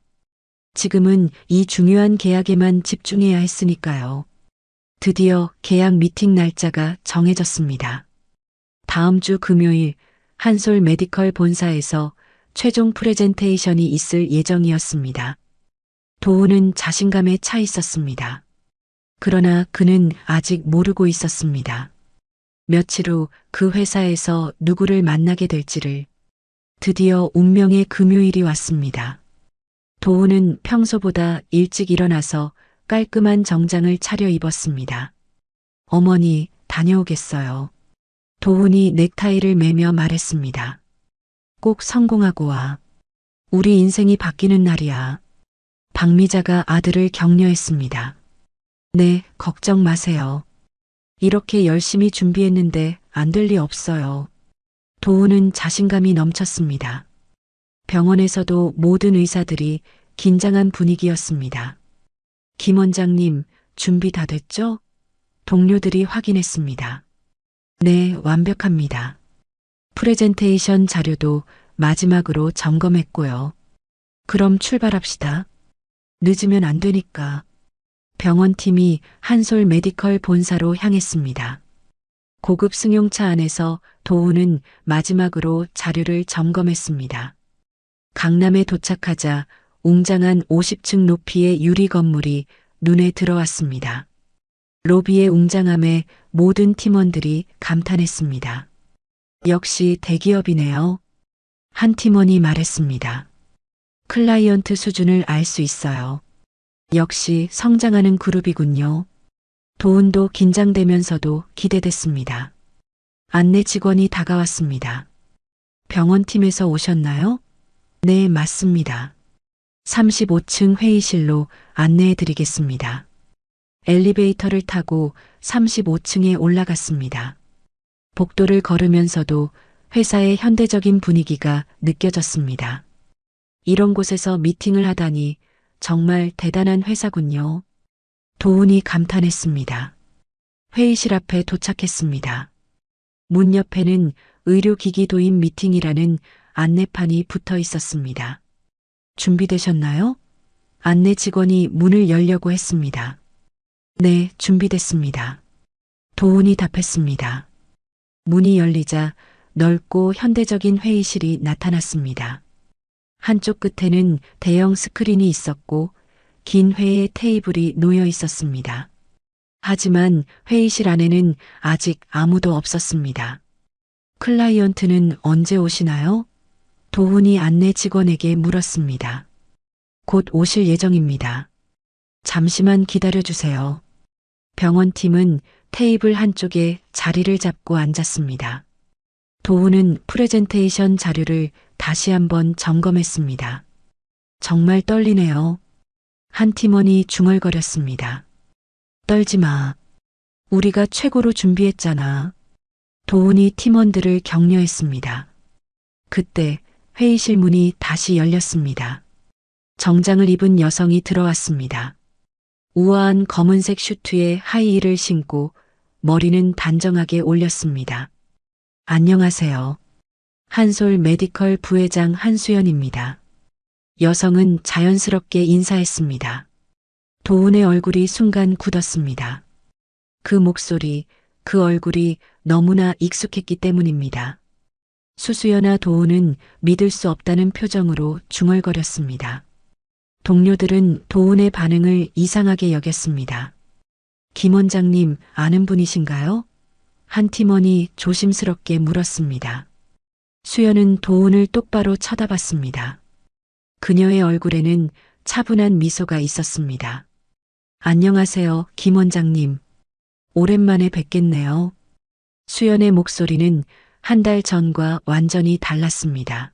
지금은 이 중요한 계약에만 집중해야 했으니까요. 드디어 계약 미팅 날짜가 정해졌습니다. 다음 주 금요일 한솔 메디컬 본사에서 최종 프레젠테이션이 있을 예정이었습니다. 도훈은 자신감에 차 있었습니다. 그러나 그는 아직 모르고 있었습니다. 며칠 후 그 회사에서 누구를 만나게 될지를. 드디어 운명의 금요일이 왔습니다. 도훈은 평소보다 일찍 일어나서 깔끔한 정장을 차려 입었습니다. 어머니, 다녀오겠어요. 도훈이 넥타이를 매며 말했습니다. 꼭 성공하고 와. 우리 인생이 바뀌는 날이야. 박미자가 아들을 격려했습니다. 네, 걱정 마세요. 이렇게 열심히 준비했는데 안 될 리 없어요. 도훈은 자신감이 넘쳤습니다. 병원에서도 모든 의사들이 긴장한 분위기였습니다. 김 원장님, 준비 다 됐죠? 동료들이 확인했습니다. 네, 완벽합니다. 프레젠테이션 자료도 마지막으로 점검했고요. 그럼 출발합시다. 늦으면 안 되니까. 병원팀이 한솔 메디컬 본사로 향했습니다. 고급 승용차 안에서 도훈은 마지막으로 자료를 점검했습니다. 강남에 도착하자 웅장한 50층 높이의 유리 건물이 눈에 들어왔습니다. 로비의 웅장함에 모든 팀원들이 감탄했습니다. 역시 대기업이네요. 한 팀원이 말했습니다. 클라이언트 수준을 알 수 있어요. 역시 성장하는 그룹이군요. 도훈도 긴장되면서도 기대됐습니다. 안내 직원이 다가왔습니다. 병원팀에서 오셨나요? 네, 맞습니다. 35층 회의실로 안내해 드리겠습니다. 엘리베이터를 타고 35층에 올라갔습니다. 복도를 걸으면서도 회사의 현대적인 분위기가 느껴졌습니다. 이런 곳에서 미팅을 하다니 정말 대단한 회사군요. 도훈이 감탄했습니다. 회의실 앞에 도착했습니다. 문 옆에는 의료기기 도입 미팅이라는 안내판이 붙어 있었습니다. 준비되셨나요? 안내 직원이 문을 열려고 했습니다. 네, 준비됐습니다. 도훈이 답했습니다. 문이 열리자 넓고 현대적인 회의실이 나타났습니다. 한쪽 끝에는 대형 스크린이 있었고 긴 회의 테이블이 놓여 있었습니다. 하지만 회의실 안에는 아직 아무도 없었습니다. 클라이언트는 언제 오시나요? 도훈이 안내 직원에게 물었습니다. 곧 오실 예정입니다. 잠시만 기다려주세요. 병원팀은 테이블 한쪽에 자리를 잡고 앉았습니다. 도훈은 프레젠테이션 자료를 다시 한번 점검했습니다. 정말 떨리네요. 한 팀원이 중얼거렸습니다. 떨지 마. 우리가 최고로 준비했잖아. 도훈이 팀원들을 격려했습니다. 그때 회의실 문이 다시 열렸습니다. 정장을 입은 여성이 들어왔습니다. 우아한 검은색 슈트에 하이힐을 신고 머리는 단정하게 올렸습니다. 안녕하세요. 한솔 메디컬 부회장 한수연입니다. 여성은 자연스럽게 인사했습니다. 도훈의 얼굴이 순간 굳었습니다. 그 목소리, 그 얼굴이 너무나 익숙했기 때문입니다. 수수연아 도훈은 믿을 수 없다는 표정으로 중얼거렸습니다. 동료들은 도훈의 반응을 이상하게 여겼습니다. 김 원장님 아는 분이신가요? 한 팀원이 조심스럽게 물었습니다. 수연은 도훈을 똑바로 쳐다봤습니다. 그녀의 얼굴에는 차분한 미소가 있었습니다. 안녕하세요, 김 원장님. 오랜만에 뵙겠네요. 수연의 목소리는 한 달 전과 완전히 달랐습니다.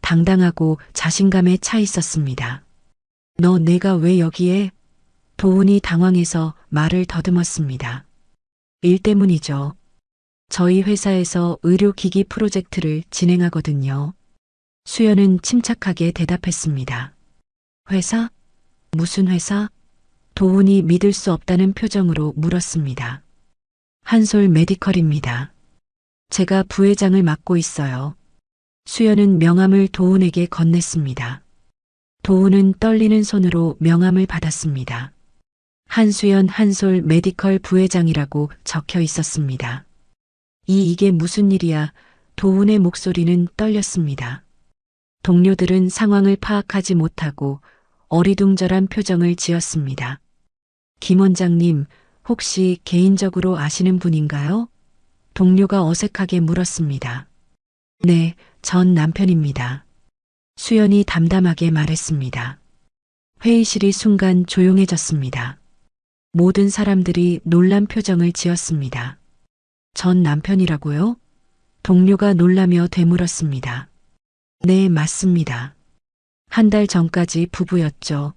당당하고 자신감에 차 있었습니다. 너 내가 왜 여기에? 도훈이 당황해서 말을 더듬었습니다. 일 때문이죠. 저희 회사에서 의료기기 프로젝트를 진행하거든요. 수연은 침착하게 대답했습니다. 회사? 무슨 회사? 도훈이 믿을 수 없다는 표정으로 물었습니다. 한솔 메디컬입니다. 제가 부회장을 맡고 있어요. 수연은 명함을 도훈에게 건넸습니다. 도훈은 떨리는 손으로 명함을 받았습니다. 한수연 한솔 메디컬 부회장이라고 적혀 있었습니다. 이게 무슨 일이야? 도훈의 목소리는 떨렸습니다. 동료들은 상황을 파악하지 못하고 어리둥절한 표정을 지었습니다. 김 원장님, 혹시 개인적으로 아시는 분인가요? 동료가 어색하게 물었습니다. 네, 전 남편입니다. 수연이 담담하게 말했습니다. 회의실이 순간 조용해졌습니다. 모든 사람들이 놀란 표정을 지었습니다. 전 남편이라고요? 동료가 놀라며 되물었습니다. 네, 맞습니다. 한 달 전까지 부부였죠.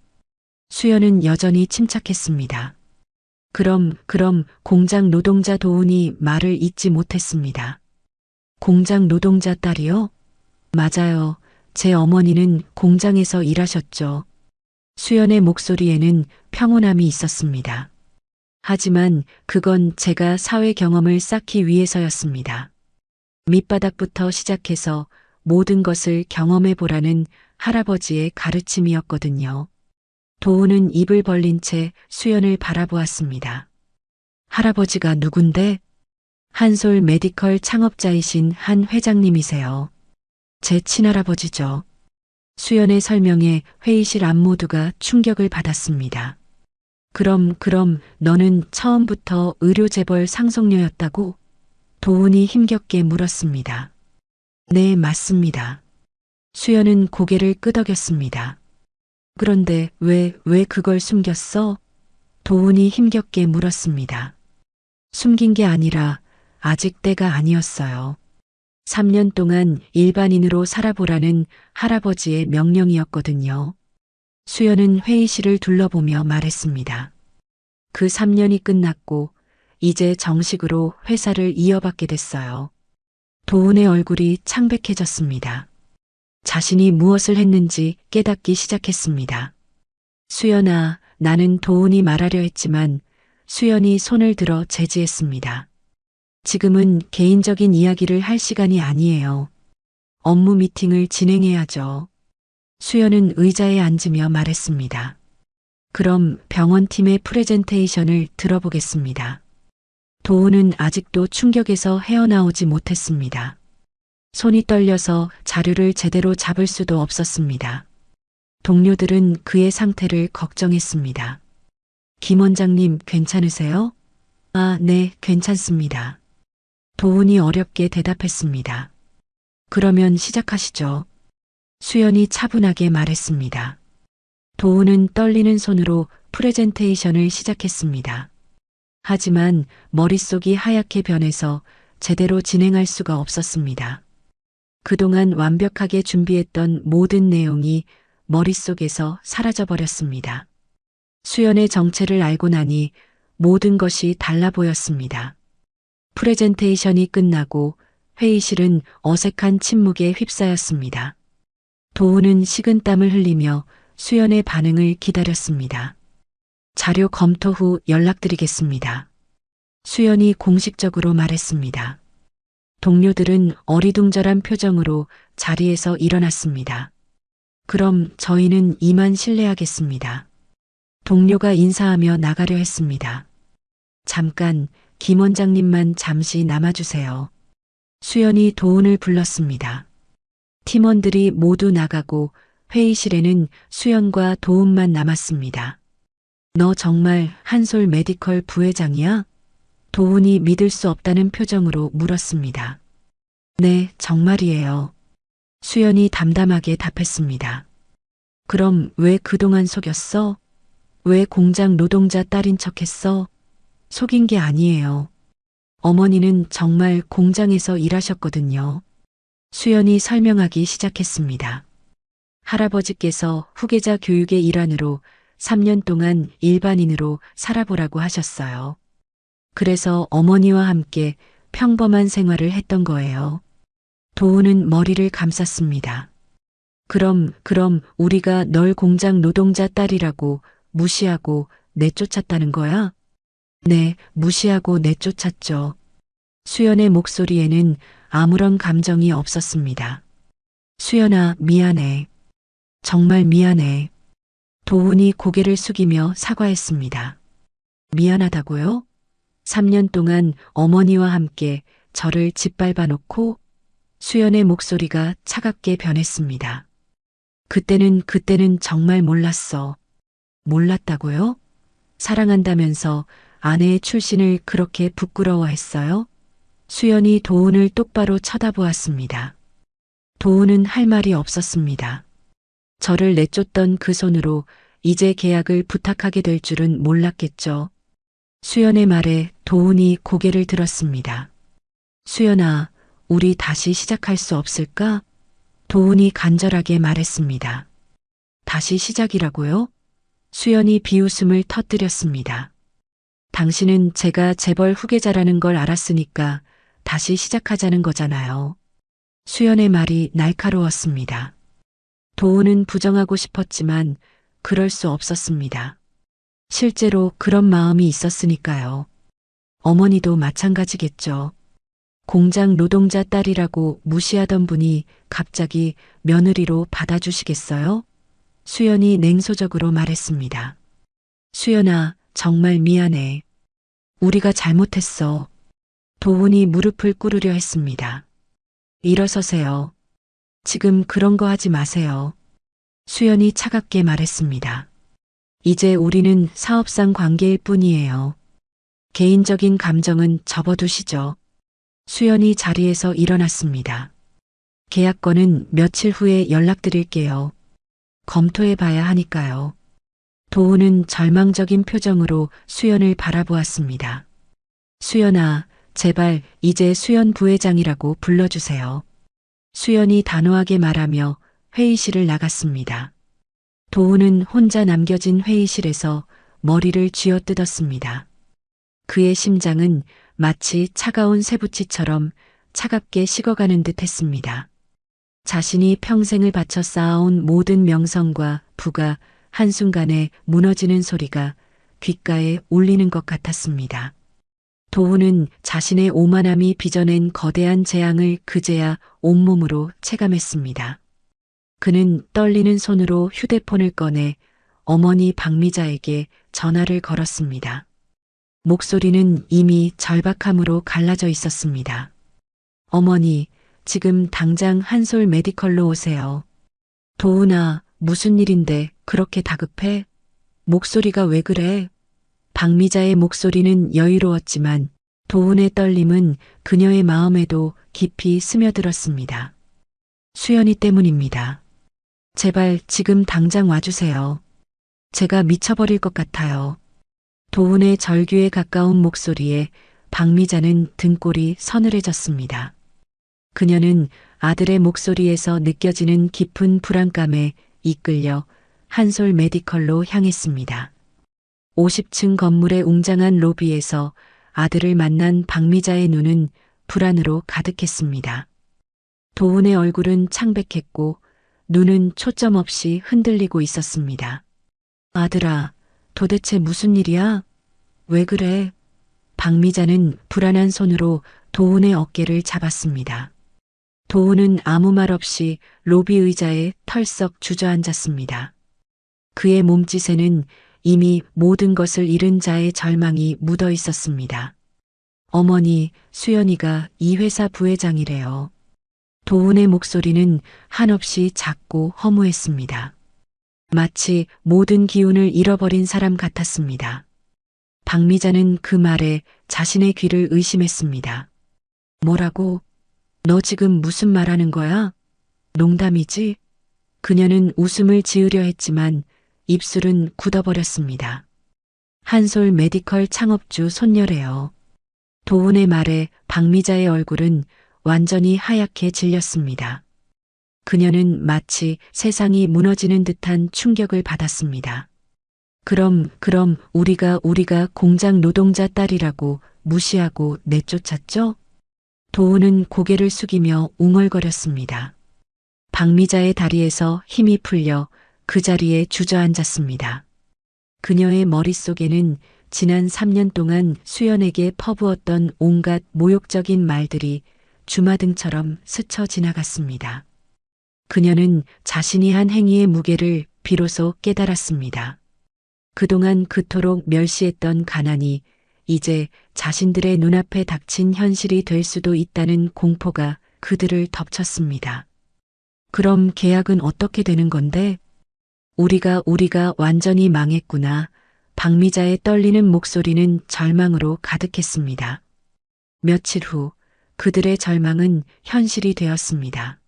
수연은 여전히 침착했습니다. 그럼 공장 노동자 도훈이 말을 잇지 못했습니다. 공장 노동자 딸이요? 맞아요. 제 어머니는 공장에서 일하셨죠. 수연의 목소리에는 평온함이 있었습니다. 하지만 그건 제가 사회 경험을 쌓기 위해서였습니다. 밑바닥부터 시작해서 모든 것을 경험해 보라는 할아버지의 가르침이었거든요. 도훈은 입을 벌린 채 수연을 바라보았습니다. 할아버지가 누군데? 한솔 메디컬 창업자이신 한 회장님이세요. 제 친할아버지죠. 수연의 설명에 회의실 안 모두가 충격을 받았습니다. 그럼 너는 처음부터 의료재벌 상속녀였다고? 도훈이 힘겹게 물었습니다. 네, 맞습니다. 수연은 고개를 끄덕였습니다. 그런데 왜 그걸 숨겼어? 도훈이 힘겹게 물었습니다. 숨긴 게 아니라 아직 때가 아니었어요. 3년 동안 일반인으로 살아보라는 할아버지의 명령이었거든요. 수연은 회의실을 둘러보며 말했습니다. 그 3년이 끝났고 이제 정식으로 회사를 이어받게 됐어요. 도훈의 얼굴이 창백해졌습니다. 자신이 무엇을 했는지 깨닫기 시작했습니다. 수연아, 나는 도훈이 말하려 했지만 수연이 손을 들어 제지했습니다. 지금은 개인적인 이야기를 할 시간이 아니에요. 업무 미팅을 진행해야죠. 수연은 의자에 앉으며 말했습니다. 그럼 병원팀의 프레젠테이션을 들어보겠습니다. 도훈은 아직도 충격에서 헤어나오지 못했습니다. 손이 떨려서 자료를 제대로 잡을 수도 없었습니다. 동료들은 그의 상태를 걱정했습니다. 김 원장님 괜찮으세요? 아, 네, 괜찮습니다. 도훈이 어렵게 대답했습니다. 그러면 시작하시죠. 수연이 차분하게 말했습니다. 도훈은 떨리는 손으로 프레젠테이션을 시작했습니다. 하지만 머릿속이 하얗게 변해서 제대로 진행할 수가 없었습니다. 그동안 완벽하게 준비했던 모든 내용이 머릿속에서 사라져버렸습니다. 수연의 정체를 알고 나니 모든 것이 달라 보였습니다. 프레젠테이션이 끝나고 회의실은 어색한 침묵에 휩싸였습니다. 도훈은 식은땀을 흘리며 수연의 반응을 기다렸습니다. 자료 검토 후 연락드리겠습니다. 수연이 공식적으로 말했습니다. 동료들은 어리둥절한 표정으로 자리에서 일어났습니다. 그럼 저희는 이만 실례하겠습니다. 동료가 인사하며 나가려 했습니다. 잠깐, 김 원장님만 잠시 남아주세요. 수연이 도훈을 불렀습니다. 팀원들이 모두 나가고 회의실에는 수연과 도훈만 남았습니다. 너 정말 한솔 메디컬 부회장이야? 도훈이 믿을 수 없다는 표정으로 물었습니다. 네, 정말이에요. 수연이 담담하게 답했습니다. 그럼 왜 그동안 속였어? 왜 공장 노동자 딸인 척했어? 속인 게 아니에요. 어머니는 정말 공장에서 일하셨거든요. 수연이 설명하기 시작했습니다. 할아버지께서 후계자 교육의 일환으로 3년 동안 일반인으로 살아보라고 하셨어요. 그래서 어머니와 함께 평범한 생활을 했던 거예요. 도훈은 머리를 감쌌습니다. 그럼 우리가 널 공장 노동자 딸이라고 무시하고 내쫓았다는 거야? 네, 무시하고 내쫓았죠. 수연의 목소리에는 아무런 감정이 없었습니다. 수연아, 미안해. 정말 미안해. 도훈이 고개를 숙이며 사과했습니다. 미안하다고요? 3년 동안 어머니와 함께 저를 짓밟아 놓고 수연의 목소리가 차갑게 변했습니다. 그때는 정말 몰랐어. 몰랐다고요? 사랑한다면서 아내의 출신을 그렇게 부끄러워했어요? 수연이 도훈을 똑바로 쳐다보았습니다. 도훈은 할 말이 없었습니다. 저를 내쫓던 그 손으로 이제 계약을 부탁하게 될 줄은 몰랐겠죠. 수연의 말에 도훈이 고개를 들었습니다. 수연아, 우리 다시 시작할 수 없을까? 도훈이 간절하게 말했습니다. 다시 시작이라고요? 수연이 비웃음을 터뜨렸습니다. 당신은 제가 재벌 후계자라는 걸 알았으니까 다시 시작하자는 거잖아요. 수연의 말이 날카로웠습니다. 도훈은 부정하고 싶었지만 그럴 수 없었습니다. 실제로 그런 마음이 있었으니까요. 어머니도 마찬가지겠죠. 공장 노동자 딸이라고 무시하던 분이 갑자기 며느리로 받아주시겠어요? 수연이 냉소적으로 말했습니다. 수연아, 정말 미안해. 우리가 잘못했어. 도훈이 무릎을 꿇으려 했습니다. 일어서세요. 지금 그런 거 하지 마세요. 수연이 차갑게 말했습니다. 이제 우리는 사업상 관계일 뿐이에요. 개인적인 감정은 접어두시죠. 수연이 자리에서 일어났습니다. 계약건은 며칠 후에 연락드릴게요. 검토해 봐야 하니까요. 도훈은 절망적인 표정으로 수연을 바라보았습니다. 수연아, 제발 이제 수연 부회장이라고 불러주세요. 수연이 단호하게 말하며 회의실을 나갔습니다. 도훈은 혼자 남겨진 회의실에서 머리를 쥐어뜯었습니다. 그의 심장은 마치 차가운 쇠붙이처럼 차갑게 식어가는 듯 했습니다. 자신이 평생을 바쳐 쌓아온 모든 명성과 부가 한순간에 무너지는 소리가 귓가에 울리는 것 같았습니다. 도훈은 자신의 오만함이 빚어낸 거대한 재앙을 그제야 온몸으로 체감했습니다. 그는 떨리는 손으로 휴대폰을 꺼내 어머니 박미자에게 전화를 걸었습니다. 목소리는 이미 절박함으로 갈라져 있었습니다. 어머니, 지금 당장 한솔 메디컬로 오세요. 도훈아, 무슨 일인데 그렇게 다급해? 목소리가 왜 그래? 박미자의 목소리는 여유로웠지만 도훈의 떨림은 그녀의 마음에도 깊이 스며들었습니다. 수연이 때문입니다. 제발 지금 당장 와주세요. 제가 미쳐버릴 것 같아요. 도훈의 절규에 가까운 목소리에 박미자는 등골이 서늘해졌습니다. 그녀는 아들의 목소리에서 느껴지는 깊은 불안감에 이끌려 한솔 메디컬로 향했습니다. 50층 건물의 웅장한 로비에서 아들을 만난 박미자의 눈은 불안으로 가득했습니다. 도훈의 얼굴은 창백했고 눈은 초점 없이 흔들리고 있었습니다. 아들아, 도대체 무슨 일이야? 왜 그래? 박미자는 불안한 손으로 도훈의 어깨를 잡았습니다. 도훈은 아무 말 없이 로비 의자에 털썩 주저앉았습니다. 그의 몸짓에는 이미 모든 것을 잃은 자의 절망이 묻어 있었습니다. 어머니, 수연이가 이 회사 부회장이래요. 도훈의 목소리는 한없이 작고 허무했습니다. 마치 모든 기운을 잃어버린 사람 같았습니다. 박미자는 그 말에 자신의 귀를 의심했습니다. 뭐라고? 너 지금 무슨 말하는 거야? 농담이지? 그녀는 웃음을 지으려 했지만 입술은 굳어버렸습니다. 한솔 메디컬 창업주 손녀래요. 도훈의 말에 박미자의 얼굴은 완전히 하얗게 질렸습니다. 그녀는 마치 세상이 무너지는 듯한 충격을 받았습니다. 그럼 우리가 공장 노동자 딸이라고 무시하고 내쫓았죠? 도훈은 고개를 숙이며 웅얼거렸습니다. 박미자의 다리에서 힘이 풀려 그 자리에 주저앉았습니다. 그녀의 머릿속에는 지난 3년 동안 수연에게 퍼부었던 온갖 모욕적인 말들이 주마등처럼 스쳐 지나갔습니다. 그녀는 자신이 한 행위의 무게를 비로소 깨달았습니다. 그동안 그토록 멸시했던 가난이 이제 자신들의 눈앞에 닥친 현실이 될 수도 있다는 공포가 그들을 덮쳤습니다. 그럼 계약은 어떻게 되는 건데? 우리가 완전히 망했구나. 박미자의 떨리는 목소리는 절망으로 가득했습니다. 며칠 후 그들의 절망은 현실이 되었습니다.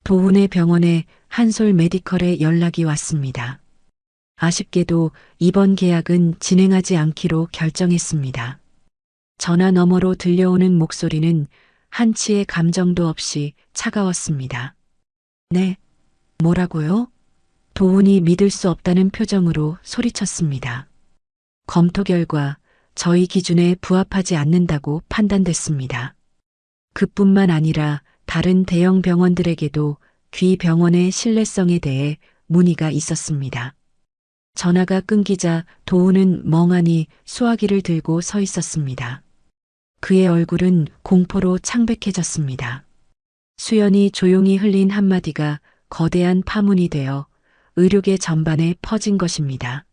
도훈의 병원에 한솔 메디컬에 연락이 왔습니다. 아쉽게도 이번 계약은 진행하지 않기로 결정했습니다. 전화 너머로 들려오는 목소리는 한치의 감정도 없이 차가웠습니다. 네, 뭐라고요? 도훈이 믿을 수 없다는 표정으로 소리쳤습니다. 검토 결과 저희 기준에 부합하지 않는다고 판단됐습니다. 그뿐만 아니라 다른 대형 병원들에게도 귀 병원의 신뢰성에 대해 문의가 있었습니다. 전화가 끊기자 도훈은 멍하니 수화기를 들고 서 있었습니다. 그의 얼굴은 공포로 창백해졌습니다. 수연이 조용히 흘린 한마디가 거대한 파문이 되어 의료계 전반에 퍼진 것입니다.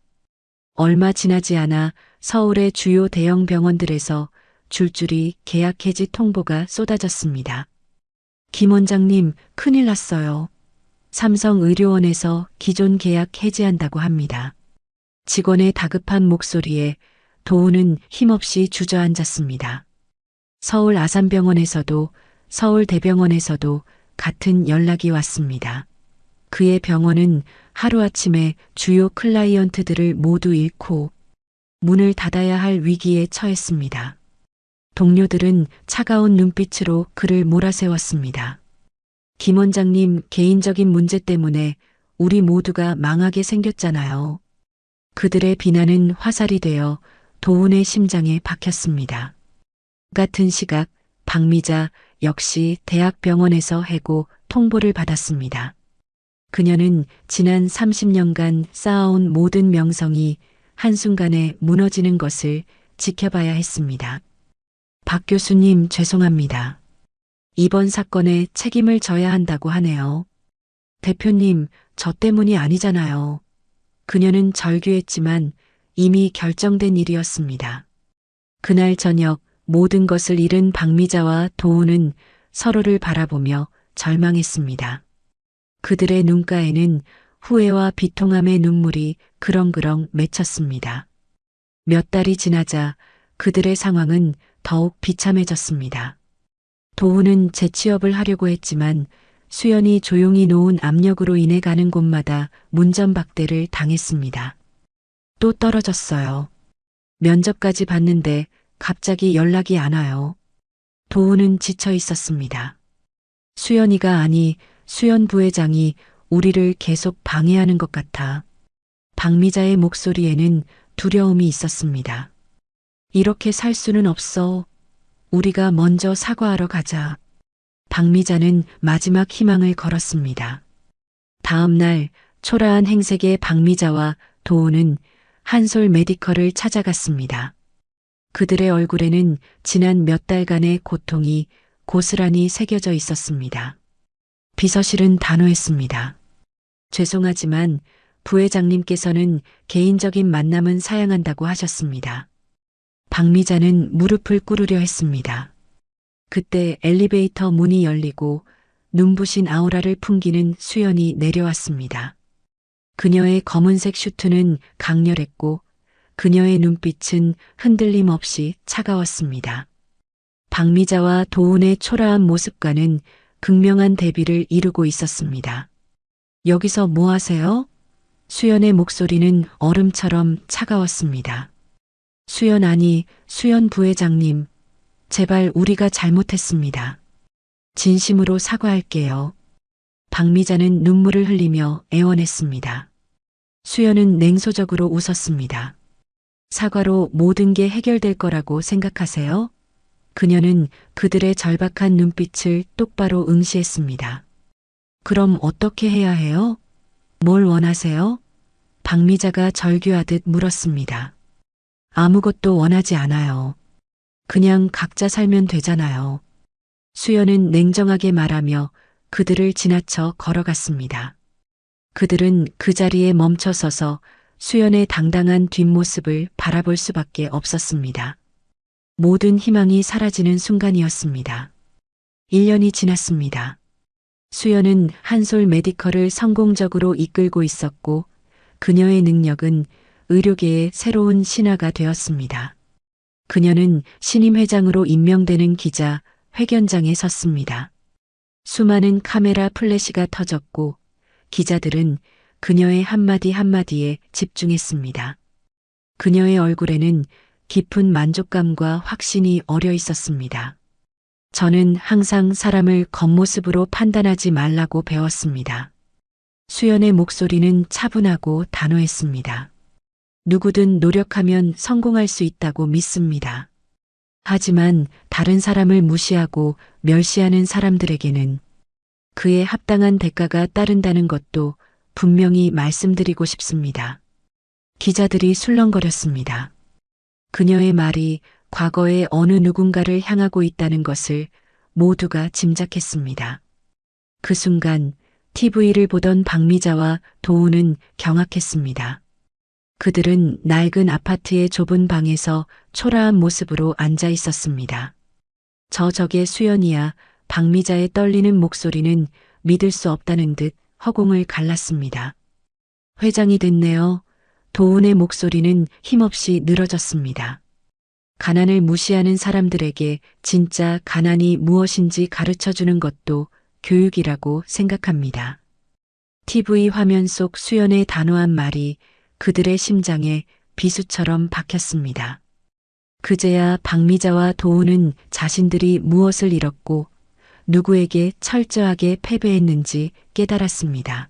얼마 지나지 않아 서울의 주요 대형 병원들에서 줄줄이 계약 해지 통보가 쏟아졌습니다. 김 원장님, 큰일 났어요. 삼성의료원에서 기존 계약 해지한다고 합니다. 직원의 다급한 목소리에 도훈은 힘없이 주저앉았습니다. 서울 아산병원에서도 서울대병원에서도 같은 연락이 왔습니다. 그의 병원은 하루아침에 주요 클라이언트들을 모두 잃고 문을 닫아야 할 위기에 처했습니다. 동료들은 차가운 눈빛으로 그를 몰아세웠습니다. 김 원장님 개인적인 문제 때문에 우리 모두가 망하게 생겼잖아요. 그들의 비난은 화살이 되어 도훈의 심장에 박혔습니다. 같은 시각 박미자 역시 대학병원에서 해고 통보를 받았습니다. 그녀는 지난 30년간 쌓아온 모든 명성이 한순간에 무너지는 것을 지켜봐야 했습니다. 박 교수님 죄송합니다. 이번 사건에 책임을 져야 한다고 하네요. 대표님, 저 때문이 아니잖아요. 그녀는 절규했지만 이미 결정된 일이었습니다. 그날 저녁 모든 것을 잃은 박미자와 도훈은 서로를 바라보며 절망했습니다. 그들의 눈가에는 후회와 비통함의 눈물이 그렁그렁 맺혔습니다. 몇 달이 지나자 그들의 상황은 더욱 비참해졌습니다. 도훈은 재취업을 하려고 했지만 수연이 조용히 놓은 압력으로 인해 가는 곳마다 문전박대를 당했습니다. 또 떨어졌어요. 면접까지 봤는데 갑자기 연락이 안 와요. 도훈은 지쳐 있었습니다. 수연이가 아니 수연 부회장이 우리를 계속 방해하는 것 같아. 박미자의 목소리에는 두려움이 있었습니다. 이렇게 살 수는 없어. 우리가 먼저 사과하러 가자. 박미자는 마지막 희망을 걸었습니다. 다음 날 초라한 행색의 박미자와 도훈은 한솔 메디컬을 찾아갔습니다. 그들의 얼굴에는 지난 몇 달간의 고통이 고스란히 새겨져 있었습니다. 비서실은 단호했습니다. 죄송하지만 부회장님께서는 개인적인 만남은 사양한다고 하셨습니다. 박미자는 무릎을 꿇으려 했습니다. 그때 엘리베이터 문이 열리고 눈부신 아우라를 풍기는 수연이 내려왔습니다. 그녀의 검은색 슈트는 강렬했고 그녀의 눈빛은 흔들림 없이 차가웠습니다. 박미자와 도훈의 초라한 모습과는 극명한 대비를 이루고 있었습니다. 여기서 뭐 하세요? 수연의 목소리는 얼음처럼 차가웠습니다. 수연 아니, 수연 부회장님, 제발 우리가 잘못했습니다. 진심으로 사과할게요. 박미자는 눈물을 흘리며 애원했습니다. 수연은 냉소적으로 웃었습니다. 사과로 모든 게 해결될 거라고 생각하세요? 그녀는 그들의 절박한 눈빛을 똑바로 응시했습니다. 그럼 어떻게 해야 해요? 뭘 원하세요? 박미자가 절규하듯 물었습니다. 아무것도 원하지 않아요. 그냥 각자 살면 되잖아요. 수연은 냉정하게 말하며 그들을 지나쳐 걸어갔습니다. 그들은 그 자리에 멈춰서서 수연의 당당한 뒷모습을 바라볼 수밖에 없었습니다. 모든 희망이 사라지는 순간이었습니다. 1년이 지났습니다. 수연은 한솔 메디컬을 성공적으로 이끌고 있었고 그녀의 능력은 의료계의 새로운 신화가 되었습니다. 그녀는 신임 회장으로 임명되는 기자 회견장에 섰습니다. 수많은 카메라 플래시가 터졌고 기자들은 그녀의 한마디 한마디에 집중했습니다. 그녀의 얼굴에는 깊은 만족감과 확신이 어려 있었습니다. 저는 항상 사람을 겉모습으로 판단하지 말라고 배웠습니다. 수연의 목소리는 차분하고 단호했습니다. 누구든 노력하면 성공할 수 있다고 믿습니다. 하지만 다른 사람을 무시하고 멸시하는 사람들에게는 그에 합당한 대가가 따른다는 것도 분명히 말씀드리고 싶습니다. 기자들이 술렁거렸습니다. 그녀의 말이 과거의 어느 누군가를 향하고 있다는 것을 모두가 짐작했습니다. 그 순간 TV를 보던 박미자와 도훈은 경악했습니다. 그들은 낡은 아파트의 좁은 방에서 초라한 모습으로 앉아 있었습니다. 저게 수연이야. 박미자의 떨리는 목소리는 믿을 수 없다는 듯 허공을 갈랐습니다. 회장이 됐네요. 도훈의 목소리는 힘없이 늘어졌습니다. 가난을 무시하는 사람들에게 진짜 가난이 무엇인지 가르쳐주는 것도 교육이라고 생각합니다. TV 화면 속 수연의 단호한 말이 그들의 심장에 비수처럼 박혔습니다. 그제야 박미자와 도훈은 자신들이 무엇을 잃었고 누구에게 철저하게 패배했는지 깨달았습니다.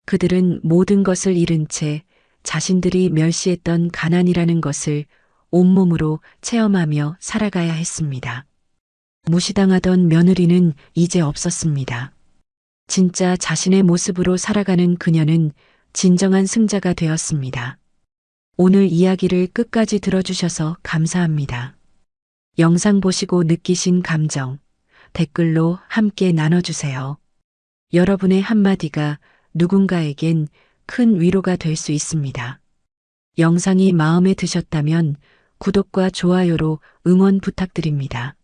그들은 모든 것을 잃은 채 자신들이 멸시했던 가난이라는 것을 온몸으로 체험하며 살아가야 했습니다. 무시당하던 며느리는 이제 없었습니다. 진짜 자신의 모습으로 살아가는 그녀는 진정한 승자가 되었습니다. 오늘 이야기를 끝까지 들어주셔서 감사합니다. 영상 보시고 느끼신 감정, 댓글로 함께 나눠주세요. 여러분의 한마디가 누군가에겐 큰 위로가 될 수 있습니다. 영상이 마음에 드셨다면 구독과 좋아요로 응원 부탁드립니다.